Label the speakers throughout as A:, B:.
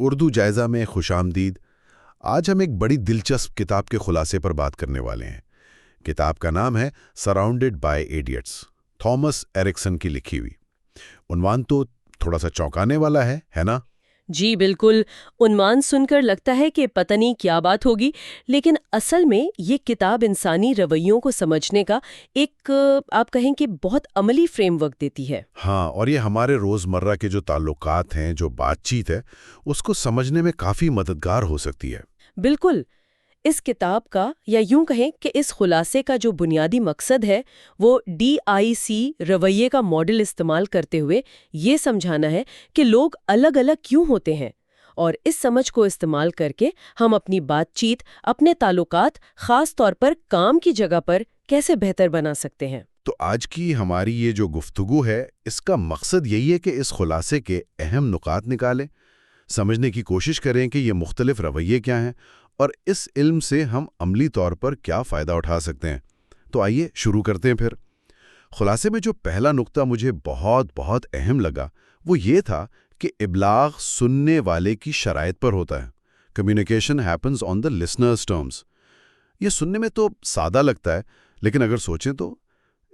A: اردو جائزہ میں خوش آمدید۔ آج ہم ایک بڑی دلچسپ کتاب کے خلاصے پر بات کرنے والے ہیں۔ کتاب کا نام ہے surrounded by idiots, Thomas Erikson کی لکھی ہوئی۔ عنوان تو تھوڑا سا چونکانے والا ہے نا؟
B: جی بالکل، عنوان سن کر لگتا ہے کہ پتہ نہیں کیا بات ہوگی، لیکن اصل میں یہ کتاب انسانی رویوں کو سمجھنے کا ایک آپ کہیں کہ بہت عملی فریم ورک دیتی ہے۔
A: ہاں، اور یہ ہمارے روزمرہ کے جو تعلقات ہیں، جو بات چیت ہے، اس کو سمجھنے میں کافی مددگار ہو سکتی ہے۔
B: بالکل، اس کتاب کا یا یوں کہیں کہ اس خلاصے کا جو بنیادی مقصد ہے وہ DIC رویے کا ماڈل استعمال کرتے ہوئے یہ سمجھانا ہے کہ لوگ الگ الگ کیوں ہوتے ہیں، اور اس سمجھ کو استعمال کر کے ہم اپنی بات چیت، اپنے تعلقات، خاص طور پر کام کی جگہ پر کیسے بہتر بنا سکتے ہیں۔
A: تو آج کی ہماری یہ جو گفتگو ہے، اس کا مقصد یہی ہے کہ اس خلاصے کے اہم نکات نکالیں، سمجھنے کی کوشش کریں کہ یہ مختلف رویے کیا ہیں اور اس علم سے ہم عملی طور پر کیا فائدہ اٹھا سکتے ہیں۔ تو آئیے شروع کرتے ہیں پھر۔ خلاصے میں جو پہلا نقطہ مجھے بہت اہم لگا وہ یہ تھا کہ ابلاغ سننے والے کی شرائط پر ہوتا ہے۔ Communication happens on the listeners terms. یہ سننے میں تو سادہ لگتا ہے، لیکن اگر سوچیں تو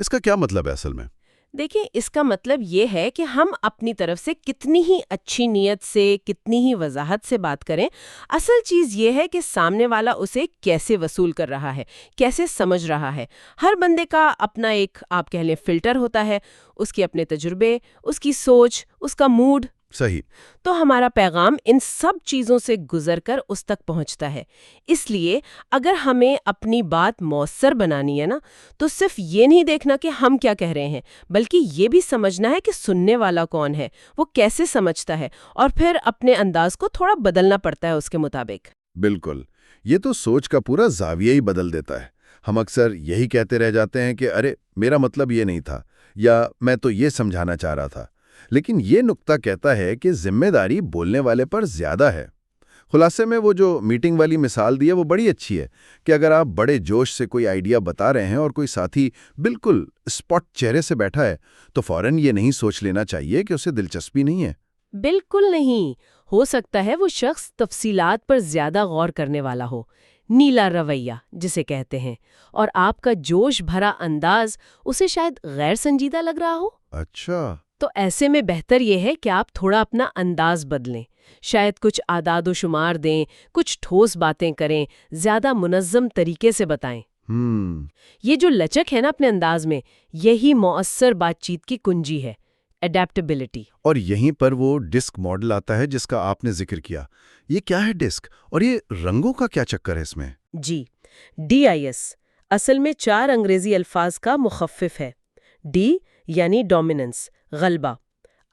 A: اس کا کیا مطلب ہے اصل میں؟
B: دیکھیں، اس کا مطلب یہ ہے کہ ہم اپنی طرف سے کتنی ہی اچھی نیت سے، کتنی ہی وضاحت سے بات کریں، اصل چیز یہ ہے کہ سامنے والا اسے کیسے وصول کر رہا ہے، کیسے سمجھ رہا ہے۔ ہر بندے کا اپنا ایک آپ کہہ لیں فلٹر ہوتا ہے، اس کے اپنے تجربے، اس کی سوچ، اس کا موڈ۔
A: صحیح۔
B: تو ہمارا پیغام ان سب چیزوں سے گزر کر اس تک پہنچتا ہے۔ اس لیے اگر ہمیں اپنی بات مؤثر بنانی ہے نا، تو صرف یہ نہیں دیکھنا کہ ہم کیا کہہ رہے ہیں، بلکہ یہ بھی سمجھنا ہے کہ سننے والا کون ہے، وہ کیسے سمجھتا ہے، اور پھر اپنے انداز کو تھوڑا بدلنا پڑتا ہے اس کے مطابق۔
A: بالکل، یہ تو سوچ کا پورا زاویہ ہی بدل دیتا ہے۔ ہم اکثر یہی کہتے رہ جاتے ہیں کہ ارے میرا مطلب یہ نہیں تھا، یا میں تو یہ سمجھانا چاہ رہا تھا، لیکن یہ نقطہ کہتا ہے کہ ذمہ داری بولنے والے پر زیادہ ہے۔ خلاصے میں وہ جو میٹنگ والی مثال دی ہے وہ بڑی اچھی ہے کہ اگر آپ بڑے جوش سے کوئی آئیڈیا بتا رہے ہیں اور کوئی ساتھی بالکل اسپاٹ چہرے سے بیٹھا ہے تو فوراً یہ نہیں سوچ لینا چاہیے کہ اسے دلچسپی نہیں ہے۔
B: بالکل نہیں، ہو سکتا ہے وہ شخص تفصیلات پر زیادہ غور کرنے والا ہو، نیلا رویہ جسے کہتے ہیں، اور آپ کا جوش بھرا انداز اسے شاید غیر سنجیدہ لگ رہا ہو۔
A: اچھا۔
B: تو ایسے میں بہتر یہ ہے کہ آپ تھوڑا اپنا انداز بدلیں، شاید کچھ اعداد و شمار دیں، کچھ ٹھوس باتیں کریں، زیادہ منظم طریقے سے بتائیں۔ یہ جو لچک ہے نا اپنے انداز میں، یہی مؤثر بات چیت کی کنجی ہے، اڈیپٹیبلٹی۔
A: اور یہیں پر وہ ڈسک ماڈل آتا ہے جس کا آپ نے ذکر کیا۔ یہ کیا ہے ڈسک، اور یہ رنگوں کا کیا چکر ہے اس میں؟
B: جی، DIS اصل میں 4 انگریزی الفاظ کا مخفف ہے۔ D یعنی ڈومیننس، غلبہ،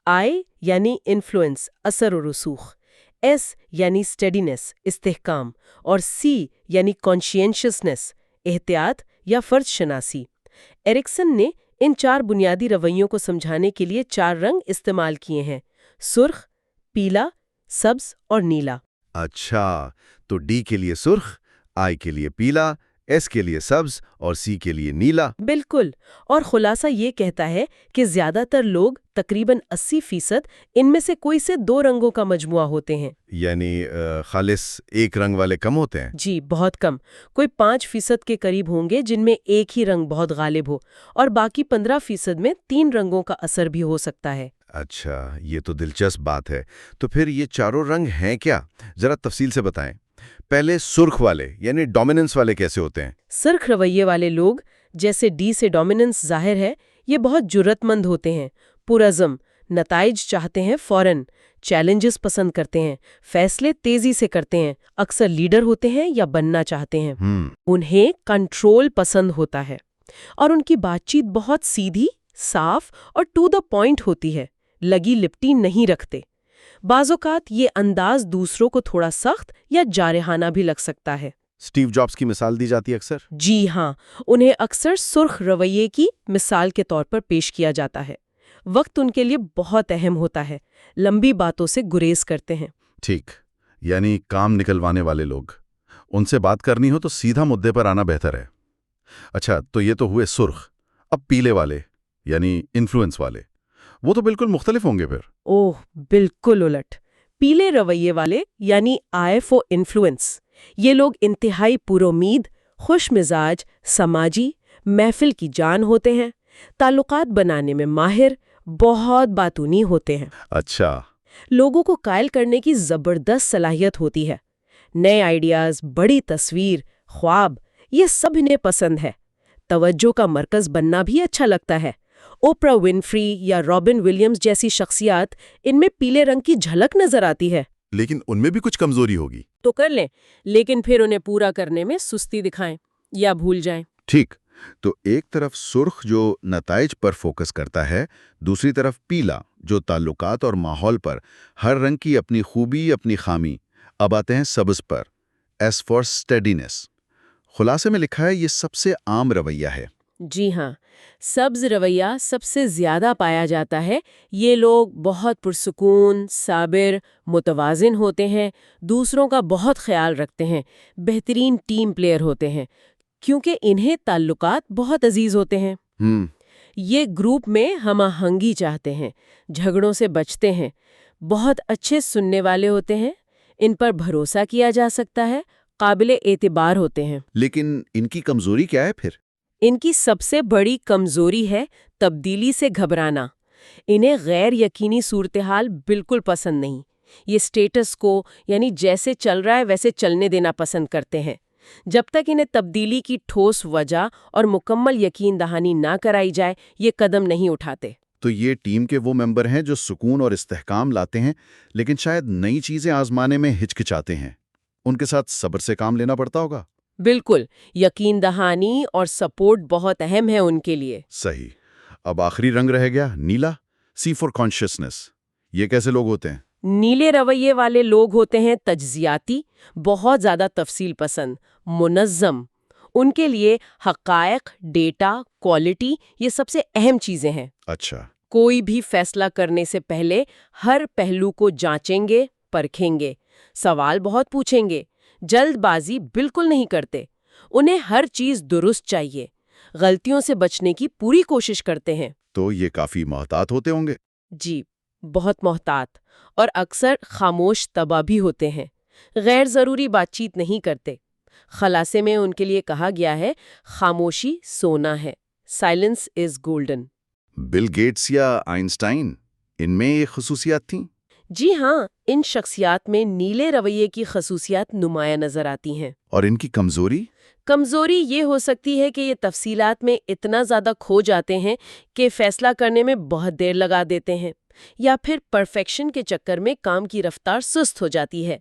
B: I یعنی انفلوئنس، اثر و رسوخ، S یعنی اسٹیڈینس، استحکام، اور C یعنی کانشینشسنس، احتیاط یا فرد شناسی۔ ایرکسن نے ان 4 بنیادی رویوں کو سمجھانے کے لیے 4 رنگ استعمال کیے ہیں: سرخ، پیلا، سبز اور نیلا۔
A: اچھا، تو D کے لیے سرخ، I کے لیے پیلا، S کے لیے سبز اور C کے لیے نیلا۔
B: بالکل، اور خلاصہ یہ کہتا ہے کہ زیادہ تر لوگ تقریباً 80% ان میں سے کوئی سے 2 رنگوں کا مجموعہ ہوتے ہیں۔
A: یعنی خالص ایک رنگ والے کم ہوتے ہیں؟
B: جی، بہت کم، کوئی 5% کے قریب ہوں گے جن میں ایک ہی رنگ بہت غالب ہو، اور باقی 15% میں 3 رنگوں کا اثر بھی ہو سکتا ہے۔
A: اچھا، یہ تو دلچسپ بات ہے۔ تو پھر یہ چاروں رنگ ہیں کیا؟ ذرا تفصیل سے بتائیں۔ پہلے سرخ والے یعنی ڈومیننس والے کیسے ہوتے ہیں؟
B: سرخ رویے والے لوگ، جیسے D سے ڈومیننس ظاہر ہے، یہ بہت جرأت مند ہوتے ہیں، پرعزم، نتائج چاہتے ہیں فوراً، چیلنجز پسند کرتے ہیں، فیصلے تیزی سے کرتے ہیں، اکثر لیڈر ہوتے ہیں یا بننا چاہتے ہیں۔ انہیں کنٹرول پسند ہوتا ہے، اور ان کی بات چیت بہت سیدھی، صاف اور ٹو دا پوائنٹ ہوتی ہے، لگی لپٹی نہیں رکھتے۔ بعض اوقات یہ انداز دوسروں کو تھوڑا سخت یا جارحانہ بھی لگ سکتا ہے۔
A: اسٹیو جابز کی مثال دی جاتی ہے اکثر۔
B: جی ہاں، انہیں اکثر سرخ رویے کی مثال کے طور پر پیش کیا جاتا ہے۔ وقت ان کے لیے بہت اہم ہوتا ہے، لمبی باتوں سے گریز کرتے ہیں۔
A: ٹھیک، یعنی کام نکلوانے والے لوگ، ان سے بات کرنی ہو تو سیدھا مدے پر آنا بہتر ہے۔ اچھا، تو یہ تو ہوئے سرخ۔ اب پیلے والے یعنی انفلوئنس والے، وہ تو بالکل مختلف ہوں گے پھر۔
B: اوہ، بالکل الٹ۔ پیلے رویے والے یعنی IFO انفلوئنس، یہ لوگ انتہائی پراامید، خوش مزاج، سماجی، محفل کی جان ہوتے ہیں، تعلقات بنانے میں ماہر، بہت باتونی ہوتے ہیں۔
A: اچھا۔
B: لوگوں کو قائل کرنے کی زبردست صلاحیت ہوتی ہے۔ نئے آئیڈیاز، بڑی تصویر، خواب، یہ سب انہیں پسند ہے۔ توجہ کا مرکز بننا بھی اچھا لگتا ہے۔ اوپرا ونفری یا رابن ولیمز جیسی شخصیات ان میں پیلے رنگ کی جھلک نظر آتی ہے۔
A: لیکن ان میں بھی کچھ کمزوری ہوگی۔
B: تو کر لیں، لیکن پھر انہیں پورا کرنے میں سستی دکھائیں یا بھول جائیں۔
A: ٹھیک، تو ایک طرف سرخ جو نتائج پر فوکس کرتا ہے، دوسری طرف پیلا جو تعلقات اور ماحول پر، ہر رنگ کی اپنی خوبی، اپنی خامی۔ اب آتے ہیں سبز پر، ایس فار اسٹیڈینس۔ خلاصے میں لکھا ہے یہ سب سے عام رویہ ہے۔
B: جی ہاں، سبز رویہ سب سے زیادہ پایا جاتا ہے۔ یہ لوگ بہت پرسکون، صابر، متوازن ہوتے ہیں، دوسروں کا بہت خیال رکھتے ہیں، بہترین ٹیم پلیئر ہوتے ہیں، کیونکہ انہیں تعلقات بہت عزیز ہوتے ہیں۔ یہ گروپ میں ہم آہنگی چاہتے ہیں، جھگڑوں سے بچتے ہیں، بہت اچھے سننے والے ہوتے ہیں، ان پر بھروسہ کیا جا سکتا ہے، قابل اعتبار ہوتے ہیں۔
A: لیکن ان کی کمزوری کیا ہے پھر؟
B: ان کی سب سے بڑی کمزوری ہے تبدیلی سے گھبرانا۔ انہیں غیر یقینی صورتحال بالکل پسند نہیں۔ یہ سٹیٹس کو، یعنی جیسے چل رہا ہے ویسے چلنے دینا پسند کرتے ہیں۔ جب تک انہیں تبدیلی کی ٹھوس وجہ اور مکمل یقین دہانی نہ کرائی جائے، یہ قدم نہیں اٹھاتے۔
A: تو یہ ٹیم کے وہ ممبر ہیں جو سکون اور استحکام لاتے ہیں، لیکن شاید نئی چیزیں آزمانے میں ہچکچاتے ہیں۔ ان کے ساتھ صبر سے کام لینا پڑتا ہوگا۔
B: بالکل، یقین دہانی اور سپورٹ بہت اہم ہے ان کے لیے۔
A: صحیح۔ اب آخری رنگ رہ گیا نیلا، سی فار کانشیسنس۔ یہ کیسے لوگ ہوتے ہیں؟
B: نیلے رویے والے لوگ ہوتے ہیں تجزیاتی، بہت زیادہ تفصیل پسند، منظم۔ ان کے لیے حقائق، ڈیٹا، کوالٹی یہ سب سے اہم چیزیں ہیں۔
A: اچھا۔
B: کوئی بھی فیصلہ کرنے سے پہلے ہر پہلو کو جانچیں گے، پرکھیں گے، سوال بہت پوچھیں گے، جلد بازی بالکل نہیں کرتے۔ انہیں ہر چیز درست چاہیے، غلطیوں سے بچنے کی پوری کوشش کرتے ہیں۔
A: تو یہ کافی محتاط ہوتے ہوں گے۔
B: جی، بہت محتاط، اور اکثر خاموش طبع بھی ہوتے ہیں، غیر ضروری بات چیت نہیں کرتے۔ خلاصے میں ان کے لیے کہا گیا ہے، خاموشی سونا ہے، silence is golden.
A: Bill Gates یا آئنسٹائن، ان میں یہ خصوصیات تھیں؟
B: جی ہاں، ان شخصیات میں نیلے رویے کی خصوصیات نمایاں نظر آتی ہیں۔
A: اور ان کی کمزوری؟
B: کمزوری یہ ہو سکتی ہے کہ یہ تفصیلات میں اتنا زیادہ کھو جاتے ہیں کہ فیصلہ کرنے میں بہت دیر لگا دیتے ہیں، یا پھر پرفیکشن کے چکر میں کام کی رفتار سست ہو جاتی ہے۔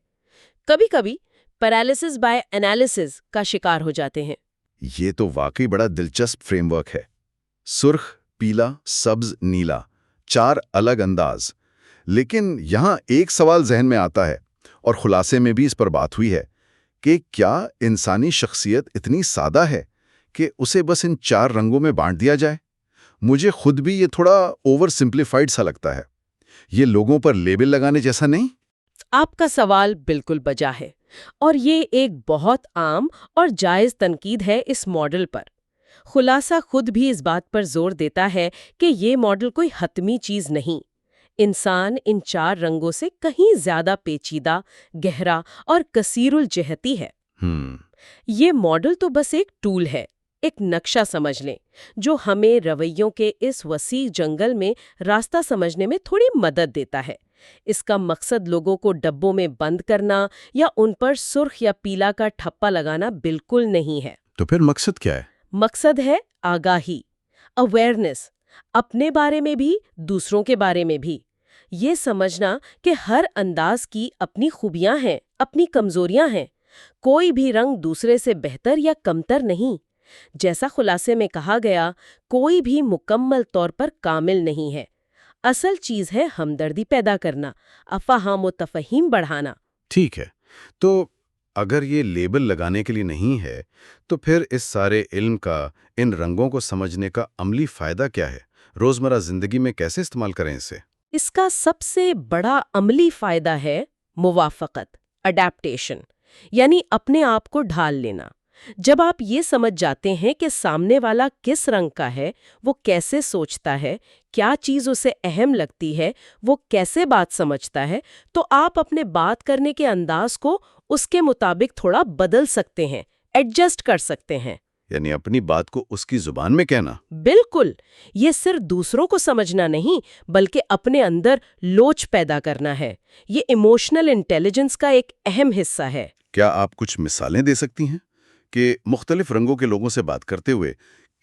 B: کبھی کبھی پیرالیسس بائی انالیسس کا شکار ہو جاتے ہیں۔
A: یہ تو واقعی بڑا دلچسپ فریم ورک ہے۔ سرخ، پیلا، سبز، نیلا، 4 الگ انداز۔ لیکن یہاں ایک سوال ذہن میں آتا ہے، اور خلاصے میں بھی اس پر بات ہوئی ہے، کہ کیا انسانی شخصیت اتنی سادہ ہے کہ اسے بس ان 4 رنگوں میں بانٹ دیا جائے؟ مجھے خود بھی یہ تھوڑا اوور سمپلیفائڈ سا لگتا ہے۔ یہ لوگوں پر لیبل لگانے جیسا نہیں؟
B: آپ کا سوال بالکل بجا ہے، اور یہ ایک بہت عام اور جائز تنقید ہے اس ماڈل پر۔ خلاصہ خود بھی اس بات پر زور دیتا ہے کہ یہ ماڈل کوئی حتمی چیز نہیں۔ انسان ان 4 رنگوں سے کہیں زیادہ پیچیدہ، گہرا اور کثیر الجہتی ہے۔ یہ ماڈل تو بس ایک ٹول ہے، ایک نقشہ سمجھ لیں، جو ہمیں رویوں کے اس وسیع جنگل میں راستہ سمجھنے میں تھوڑی مدد دیتا ہے۔ اس کا مقصد لوگوں کو ڈبوں میں بند کرنا یا ان پر سرخ یا پیلا کا ٹھپا لگانا بالکل نہیں ہے۔
A: تو پھر مقصد کیا ہے؟
B: مقصد ہے آگاہی، اویئرنیس، اپنے بارے میں بھی، دوسروں کے بارے میں بھی۔ یہ سمجھنا کہ ہر انداز کی اپنی خوبیاں ہیں، اپنی کمزوریاں ہیں، کوئی بھی رنگ دوسرے سے بہتر یا کمتر نہیں۔ جیسا خلاصے میں کہا گیا، کوئی بھی مکمل طور پر کامل نہیں ہے۔ اصل چیز ہے ہمدردی پیدا کرنا، افہام و تفہیم بڑھانا۔
A: ٹھیک ہے، تو اگر یہ لیبل لگانے کے لیے نہیں ہے، تو پھر اس سارے علم کا، ان رنگوں کو سمجھنے کا عملی فائدہ کیا ہے؟ روزمرہ زندگی میں کیسے استعمال کریں اسے؟
B: اس کا سب سے بڑا عملی فائدہ ہے موافقت، اڈیپٹیشن، یعنی اپنے آپ کو ڈھال لینا۔ جب آپ یہ سمجھ جاتے ہیں کہ سامنے والا کس رنگ کا ہے، وہ کیسے سوچتا ہے، کیا چیز اسے اہم لگتی ہے، وہ کیسے بات سمجھتا ہے، تو آپ اپنے بات کرنے کے انداز کو اس کے مطابق تھوڑا بدل سکتے ہیں، ایڈجسٹ کر سکتے ہیں۔
A: یعنی اپنی بات کو اس کی زبان میں کہنا۔
B: بالکل، یہ صرف دوسروں کو سمجھنا نہیں بلکہ اپنے اندر لوچ پیدا کرنا ہے۔ یہ ایموشنل انٹیلیجنس کا ایک اہم حصہ ہے۔
A: کیا آپ کچھ مثالیں دے سکتی ہیں کہ مختلف رنگوں کے لوگوں سے بات کرتے ہوئے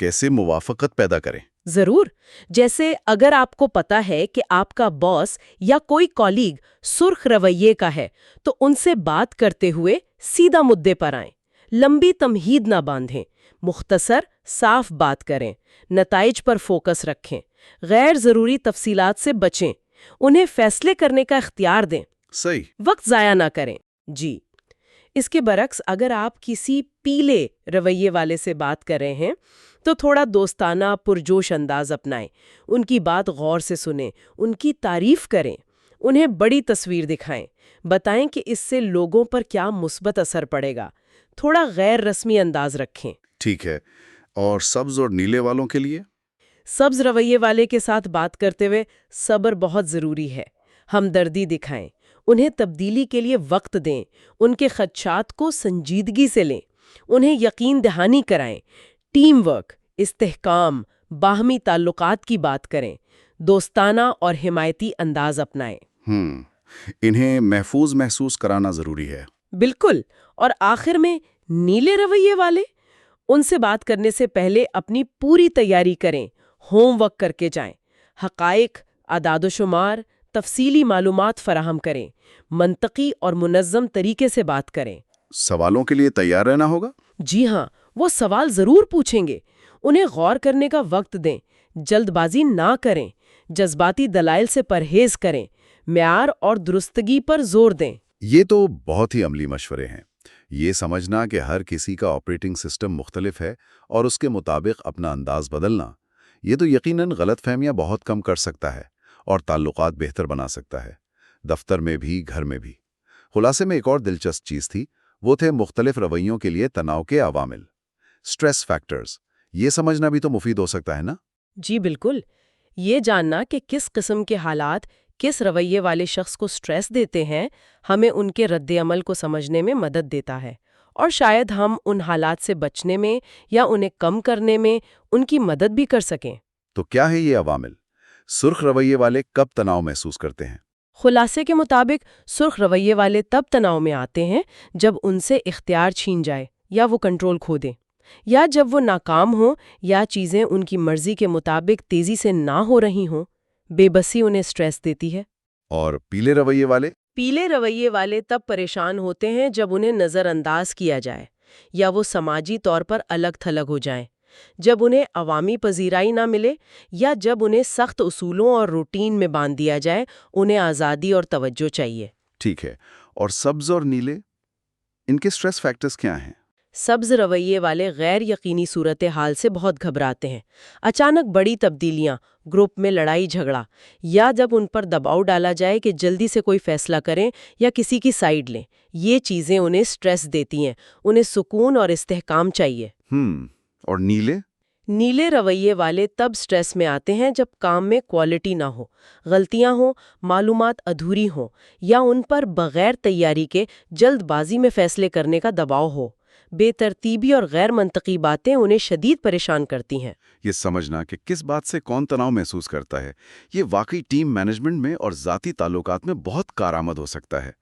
A: کیسے موافقت پیدا کریں؟
B: ضرور، جیسے اگر آپ کو پتا ہے کہ آپ کا باس یا کوئی کولیگ سرخ رویے کا ہے تو ان سے بات کرتے ہوئے سیدھا مدے پر آئیں، لمبی تمہید نہ باندھیں، مختصر صاف بات کریں، نتائج پر فوکس رکھیں، غیر ضروری تفصیلات سے بچیں، انہیں فیصلے کرنے کا اختیار دیں،
A: صحیح۔
B: وقت ضائع نہ کریں۔ جی، اس کے برعکس اگر آپ کسی پیلے رویے والے سے بات کر رہے ہیں تو تھوڑا دوستانہ پرجوش انداز اپنائیں، ان کی بات غور سے سنیں، ان کی تعریف کریں، انہیں بڑی تصویر دکھائیں، بتائیں کہ اس سے لوگوں پر کیا مثبت اثر پڑے گا، تھوڑا غیر رسمی انداز رکھیں۔
A: ٹھیک ہے، اور سبز اور نیلے والوں کے لیے؟
B: سبز رویے والے کے ساتھ بات کرتے ہوئے صبر بہت ضروری ہے، ہمدردی دکھائیں، انہیں تبدیلی کے لیے وقت دیں، ان کے خدشات کو سنجیدگی سے لیں، انہیں یقین دہانی کرائیں، ٹیم ورک، استحکام، باہمی تعلقات کی بات کریں، دوستانہ اور حمایتی انداز اپنائیں۔
A: انہیں محفوظ محسوس کرانا ضروری ہے۔
B: بالکل، اور آخر میں نیلے رویے والے، ان سے بات کرنے سے پہلے اپنی پوری تیاری کریں، ہوم ورک کر کے جائیں، حقائق، اعداد و شمار، تفصیلی معلومات فراہم کریں، منطقی اور منظم طریقے سے بات کریں۔
A: سوالوں کے لیے تیار رہنا ہوگا؟
B: جی ہاں، وہ سوال ضرور پوچھیں گے، انہیں غور کرنے کا وقت دیں، جلد بازی نہ کریں، جذباتی دلائل سے پرہیز کریں، معیار اور درستگی پر زور دیں۔
A: یہ تو بہت ہی عملی مشورے ہیں۔ یہ سمجھنا کہ ہر کسی کا آپریٹنگ سسٹم مختلف ہے اور اس کے مطابق اپنا انداز بدلنا، یہ تو یقیناً غلط فہمیاں بہت کم کر سکتا ہے اور تعلقات بہتر بنا سکتا ہے، دفتر میں بھی، گھر میں بھی۔ خلاصے میں ایک اور دلچسپ چیز تھی، وہ تھے مختلف رویوں کے لیے تناؤ کے عوامل، سٹریس فیکٹرز۔ یہ سمجھنا بھی تو مفید ہو سکتا ہے نا؟
B: جی بالکل، یہ جاننا کہ کس قسم کے حالات کس رویے والے شخص کو سٹریس دیتے ہیں، ہمیں ان کے رد عمل کو سمجھنے میں مدد دیتا ہے، اور شاید ہم ان حالات سے بچنے میں یا انہیں کم کرنے میں ان کی مدد بھی کر سکیں۔
A: تو کیا ہے یہ عوامل؟ سرخ رویے والے کب تناؤ محسوس کرتے ہیں؟
B: خلاصے کے مطابق سرخ رویے والے تب تناؤ میں آتے ہیں جب ان سے اختیار چھین جائے یا وہ کنٹرول کھو دیں، یا جب وہ ناکام ہوں یا چیزیں ان کی مرضی کے مطابق تیزی سے نہ ہو رہی ہوں۔ بے بسی انہیں سٹریس دیتی ہے۔
A: اور پیلے رویے والے؟
B: پیلے رویے والے تب پریشان ہوتے ہیں جب انہیں نظر انداز کیا جائے یا وہ سماجی طور پر الگ تھلگ ہو جائیں، جب انہیں عوامی پذیرائی نہ ملے یا جب انہیں سخت اصولوں اور روٹین میں باندھ دیا جائے۔ انہیں آزادی اور توجہ چاہیے۔
A: ٹھیک ہے، اور سبز اور نیلے، ان کے سٹریس فیکٹرز کیا ہیں؟
B: سبز رویے والے غیر یقینی صورتحال سے بہت گھبراتے ہیں، اچانک بڑی تبدیلیاں، گروپ میں لڑائی جھگڑا، یا جب ان پر دباؤ ڈالا جائے کہ جلدی سے کوئی فیصلہ کریں یا کسی کی سائیڈ لیں۔ یہ چیزیں انہیں سٹریس دیتی ہیں، انہیں سکون اور استحکام چاہیے۔
A: اور نیلے؟
B: نیلے رویے والے تب سٹریس میں آتے ہیں جب کام میں کوالٹی نہ ہو، غلطیاں ہوں، معلومات ادھوری ہوں، یا ان پر بغیر تیاری کے جلد بازی میں فیصلے کرنے کا دباؤ ہو۔ بے ترتیبی اور غیر منطقی باتیں انہیں شدید پریشان کرتی ہیں۔
A: یہ سمجھنا کہ کس بات سے کون تناؤ محسوس کرتا ہے، یہ واقعی ٹیم مینجمنٹ میں اور ذاتی تعلقات میں بہت کارآمد ہو سکتا ہے۔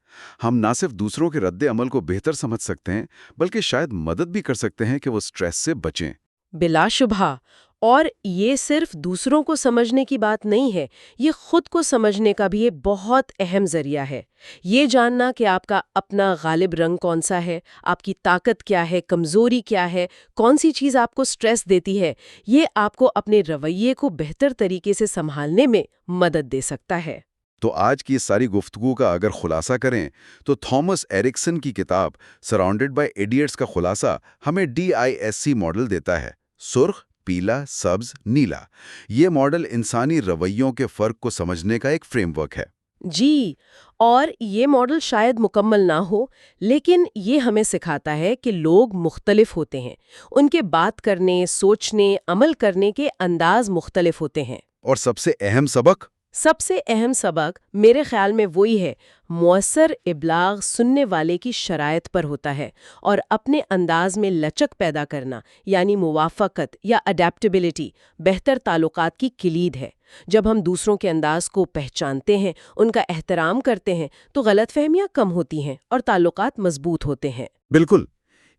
A: ہم نہ صرف دوسروں کے رد عمل کو بہتر سمجھ سکتے ہیں بلکہ شاید مدد بھی کر سکتے ہیں کہ وہ سٹریس سے بچیں۔
B: بلا شبہ، اور یہ صرف دوسروں کو سمجھنے کی بات نہیں ہے، یہ خود کو سمجھنے کا بھی ایک بہت اہم ذریعہ ہے۔ یہ جاننا کہ آپ کا اپنا غالب رنگ کون سا ہے، آپ کی طاقت کیا ہے، کمزوری کیا ہے، کون سی چیز آپ کو سٹریس دیتی ہے، یہ آپ کو اپنے رویے کو بہتر طریقے سے سنبھالنے میں مدد دے سکتا ہے۔
A: تو آج کی اس ساری گفتگو کا اگر خلاصہ کریں تو تھامس ایرکسن کی کتاب سراؤنڈڈ بائی ایڈیٹس کا خلاصہ ہمیں DISC ماڈل دیتا ہے: سرخ، پیلا، سبز، نیلا۔ یہ ماڈل انسانی رویوں کے فرق کو سمجھنے کا ایک فریم ورک ہے۔
B: جی، اور یہ ماڈل شاید مکمل نہ ہو، لیکن یہ ہمیں سکھاتا ہے کہ لوگ مختلف ہوتے ہیں، ان کے بات کرنے، سوچنے، عمل کرنے کے انداز مختلف ہوتے ہیں۔
A: اور سب سے اہم سبق
B: میرے خیال میں وہی ہے، مؤثر ابلاغ سننے والے کی شرائط پر ہوتا ہے، اور اپنے انداز میں لچک پیدا کرنا، یعنی موافقت یا اڈیپٹیبلٹی، بہتر تعلقات کی کلید ہے۔ جب ہم دوسروں کے انداز کو پہچانتے ہیں، ان کا احترام کرتے ہیں، تو غلط فہمیاں کم ہوتی ہیں اور تعلقات مضبوط ہوتے ہیں۔
A: بالکل،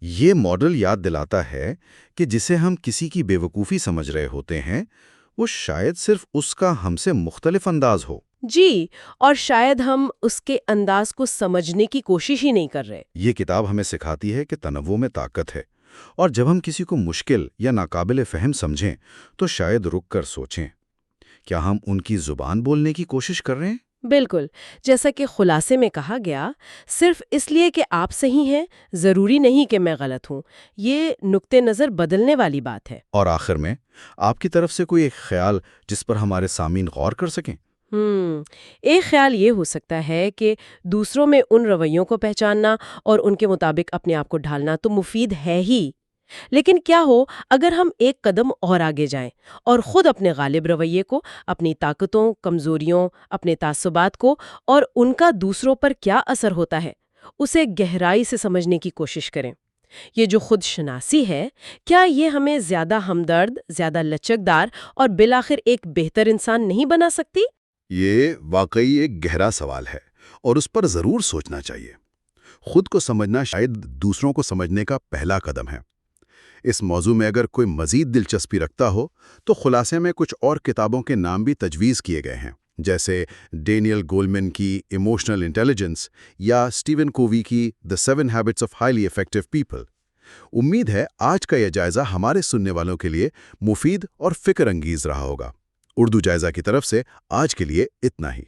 A: یہ ماڈل یاد دلاتا ہے کہ جسے ہم کسی کی بیوقوفی سمجھ رہے ہوتے ہیں وہ شاید صرف اس کا ہم سے مختلف انداز ہو۔
B: جی، اور شاید ہم اس کے انداز کو سمجھنے کی کوشش ہی نہیں کر رہے۔
A: یہ کتاب ہمیں سکھاتی ہے کہ تنوع میں طاقت ہے، اور جب ہم کسی کو مشکل یا ناقابل فہم سمجھیں تو شاید رک کر سوچیں، کیا ہم ان کی زبان بولنے کی کوشش کر رہے ہیں؟
B: بالکل، جیسا کہ خلاصے میں کہا گیا، صرف اس لیے کہ آپ صحیح ہیں ضروری نہیں کہ میں غلط ہوں۔ یہ نقطہ نظر بدلنے والی بات ہے۔
A: اور آخر میں آپ کی طرف سے کوئی ایک خیال جس پر ہمارے سامعین غور کر سکیں؟
B: ایک خیال یہ ہو سکتا ہے کہ دوسروں میں ان رویوں کو پہچاننا اور ان کے مطابق اپنے آپ کو ڈھالنا تو مفید ہے ہی، لیکن کیا ہو اگر ہم ایک قدم اور آگے جائیں اور خود اپنے غالب رویے کو، اپنی طاقتوں، کمزوریوں، اپنے تعصبات کو اور ان کا دوسروں پر کیا اثر ہوتا ہے، اسے گہرائی سے سمجھنے کی کوشش کریں۔ یہ جو خود شناسی ہے، کیا یہ ہمیں زیادہ ہمدرد، زیادہ لچکدار اور بالآخر ایک بہتر انسان نہیں بنا سکتی؟
A: یہ واقعی ایک گہرا سوال ہے اور اس پر ضرور سوچنا چاہیے۔ خود کو سمجھنا شاید دوسروں کو سمجھنے کا پہلا قدم ہے۔ اس موضوع میں اگر کوئی مزید دلچسپی رکھتا ہو تو خلاصے میں کچھ اور کتابوں کے نام بھی تجویز کیے گئے ہیں، جیسے ڈینیل گولمن کی ایموشنل انٹیلیجنس یا اسٹیون کووی کی دی 7 habits of highly effective people. امید ہے آج کا یہ جائزہ ہمارے سننے والوں کے لیے مفید اور فکر انگیز رہا ہوگا۔ اردو جائزہ کی طرف سے آج کے لیے اتنا ہی۔